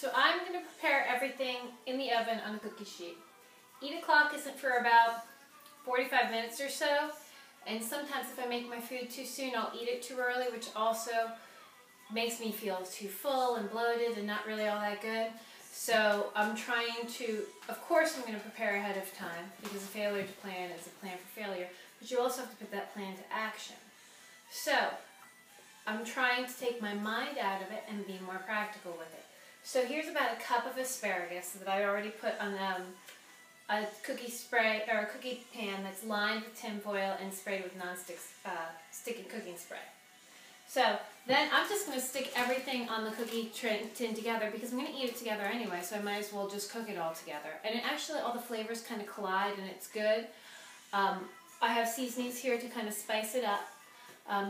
So I'm going to prepare everything in the oven on a cookie sheet. Eat o'clock isn't for about 45 minutes or so. And sometimes if I make my food too soon, I'll eat it too early, which also makes me feel too full and bloated and not really all that good. So I'm trying to, of course I'm going to prepare ahead of time, because a failure to plan is a plan for failure, but you also have to put that plan to action. So I'm trying to take my mind out of it and be more practical with it. So here's about a cup of asparagus that I already put on a cookie spray, or a cookie pan that's lined with tin foil and sprayed with non-stick stick cooking spray. So then I'm just going to stick everything on the cookie tin together, because I'm going to eat it together anyway, so I might as well just cook it all together. And it actually, all the flavors kind of collide and it's good. I have seasonings here to kind of spice it up.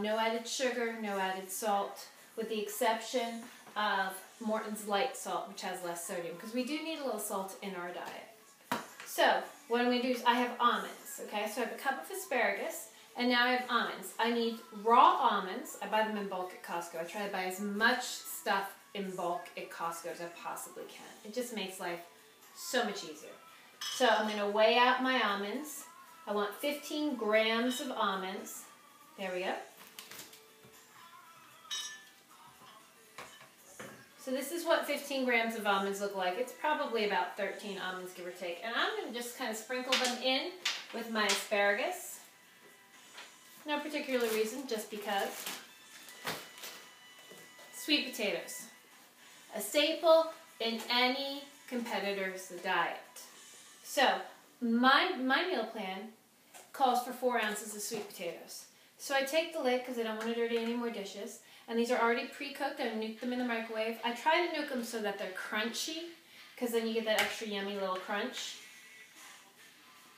No added sugar, no added salt, with the exception of Morton's light salt, which has less sodium, because we do need a little salt in our diet. So what I'm going to do is I have almonds, okay? So I have a cup of asparagus, and now I have almonds. I need raw almonds. I buy them in bulk at Costco. I try to buy as much stuff in bulk at Costco as I possibly can. It just makes life so much easier. So I'm going to weigh out my almonds. I want 15 grams of almonds. There we go. So this is what 15 grams of almonds look like. It's probably about 13 almonds, give or take. And I'm going to just kind of sprinkle them in with my asparagus. No particular reason, just because. Sweet potatoes. A staple in any competitor's diet. So my meal plan calls for 4 ounces of sweet potatoes. So I take the lid, because I don't want to dirty any more dishes. And these are already pre-cooked. I nuke them in the microwave. I try to nuke them so that they're crunchy, because then you get that extra yummy little crunch.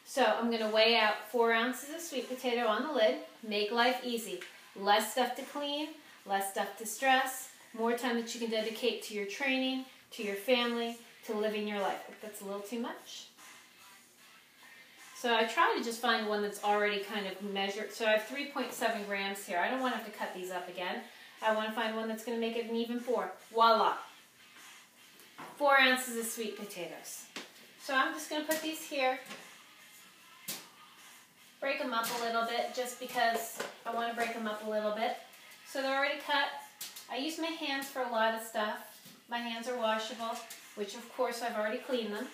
So I'm going to weigh out 4 ounces of sweet potato on the lid. Make life easy. Less stuff to clean, less stuff to stress, more time that you can dedicate to your training, to your family, to living your life. If that's a little too much. So I try to just find one that's already kind of measured. So I have 3.7 grams here. I don't want to have to cut these up again. I want to find one that's going to make it an even 4. Voila! 4 ounces of sweet potatoes. So I'm just going to put these here. Break them up a little bit, just because I want to break them up a little bit. So they're already cut. I use my hands for a lot of stuff. My hands are washable, which of course I've already cleaned them.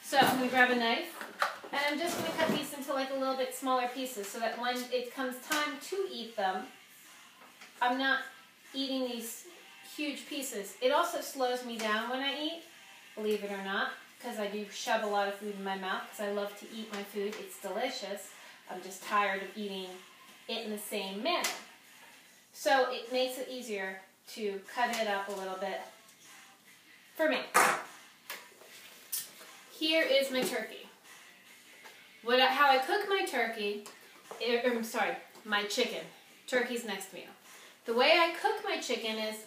So I'm going to grab a knife, and I'm just going to cut these into like a little bit smaller pieces, so that when it comes time to eat them, I'm not eating these huge pieces. It also slows me down when I eat, believe it or not, because I do shove a lot of food in my mouth, because I love to eat my food. It's delicious. I'm just tired of eating it in the same manner. So it makes it easier to cut it up a little bit for me. Here is my turkey. How I cook my turkey, my chicken. Turkey's next meal. The way I cook my chicken is,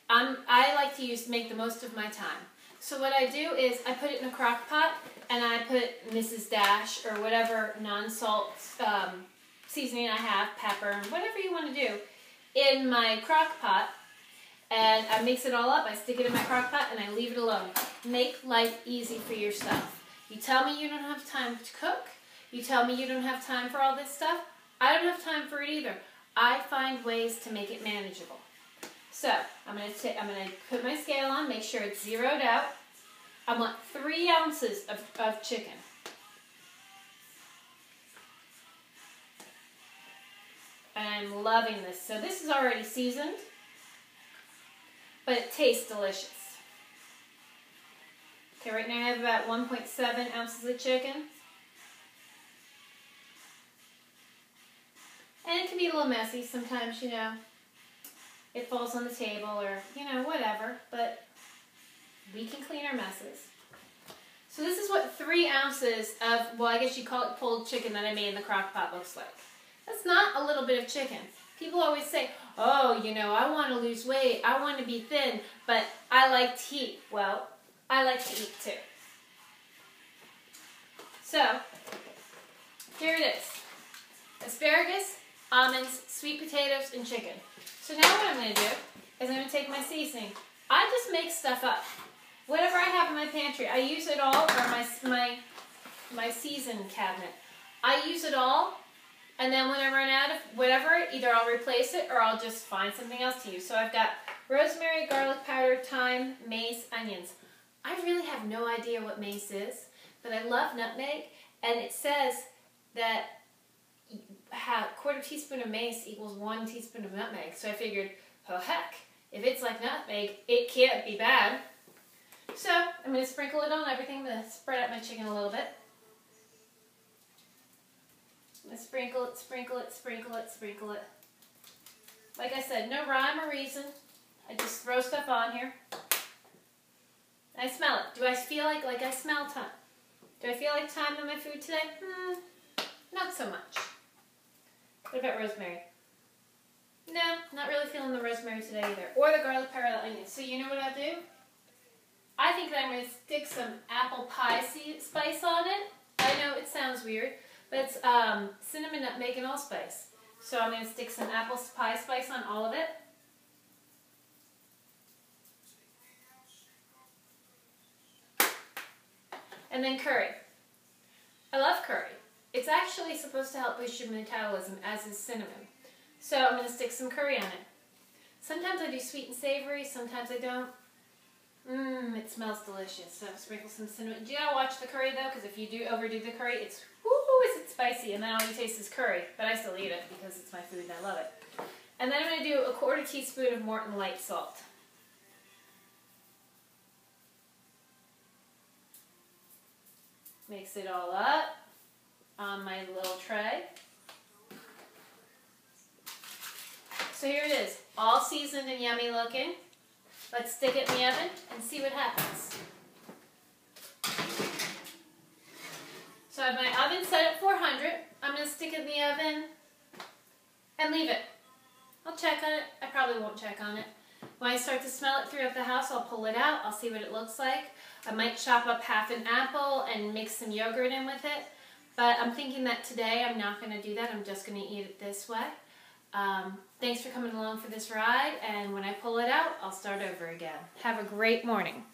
I like to make the most of my time. So what I do is I put it in a crock pot, and I put Mrs. Dash or whatever non-salt seasoning I have, pepper, whatever you want to do, in my crock pot, and I mix it all up. I stick it in my crock pot and I leave it alone. Make life easy for yourself. You tell me you don't have time to cook. You tell me you don't have time for all this stuff. I don't have time for it either. I find ways to make it manageable. So I'm going to put my scale on, make sure it's zeroed out. I want 3 ounces of chicken. And I'm loving this. So this is already seasoned, but it tastes delicious. Okay, right now I have about 1.7 ounces of chicken. And it can be a little messy sometimes, you know. It falls on the table or, you know, whatever. But we can clean our messes. So this is what 3 ounces of, well, I guess you call it pulled chicken that I made in the crock pot looks like. That's not a little bit of chicken. People always say, oh, you know, I want to lose weight, I want to be thin, but I like to eat. Well, I like to eat too. So, here it is. Asparagus, almonds, sweet potatoes, and chicken. So now what I'm going to do is I'm going to take my seasoning. I just make stuff up. Whatever I have in my pantry, I use it all, or my season cabinet. I use it all, and then when I run out of whatever, either I'll replace it or I'll just find something else to use. So I've got rosemary, garlic powder, thyme, mace, onions. I really have no idea what mace is, but I love nutmeg, and it says that a quarter teaspoon of mace equals 1 teaspoon of nutmeg. So I figured, oh heck, if it's like nutmeg, it can't be bad. So I'm going to sprinkle it on everything. I'm going to spread out my chicken a little bit. I'm going to sprinkle it, sprinkle it, sprinkle it, sprinkle it. Like I said, no rhyme or reason. I just throw stuff on here. I smell it. Do I feel like I smell thyme? Do I feel like thyme in my food today? Not so much. What about rosemary? No, not really feeling the rosemary today either. Or the garlic powder, the onions. So you know what I'll do? I think that I'm going to stick some apple pie spice on it. I know it sounds weird, but it's cinnamon, nutmeg, and allspice. So I'm going to stick some apple pie spice on all of it. And then curry. I love curry. It's actually supposed to help boost your metabolism, as is cinnamon. So I'm going to stick some curry on it. Sometimes I do sweet and savory, sometimes I don't. It smells delicious. So sprinkle some cinnamon. Do you gotta watch the curry though? Because if you do overdo the curry, it's is it spicy, and then all you taste is curry. But I still eat it because it's my food and I love it. And then I'm going to do a quarter teaspoon of Morton light salt. Mix it all up on my little tray. So here it is, all seasoned and yummy looking. Let's stick it in the oven and see what happens. So I have my oven set at 400. I'm going to stick it in the oven and leave it. I'll check on it. I probably won't check on it. When I start to smell it throughout the house, I'll pull it out. I'll see what it looks like. I might chop up half an apple and mix some yogurt in with it. But I'm thinking that today I'm not going to do that. I'm just going to eat it this way. Thanks for coming along for this ride, and when I pull it out, I'll start over again. Have a great morning.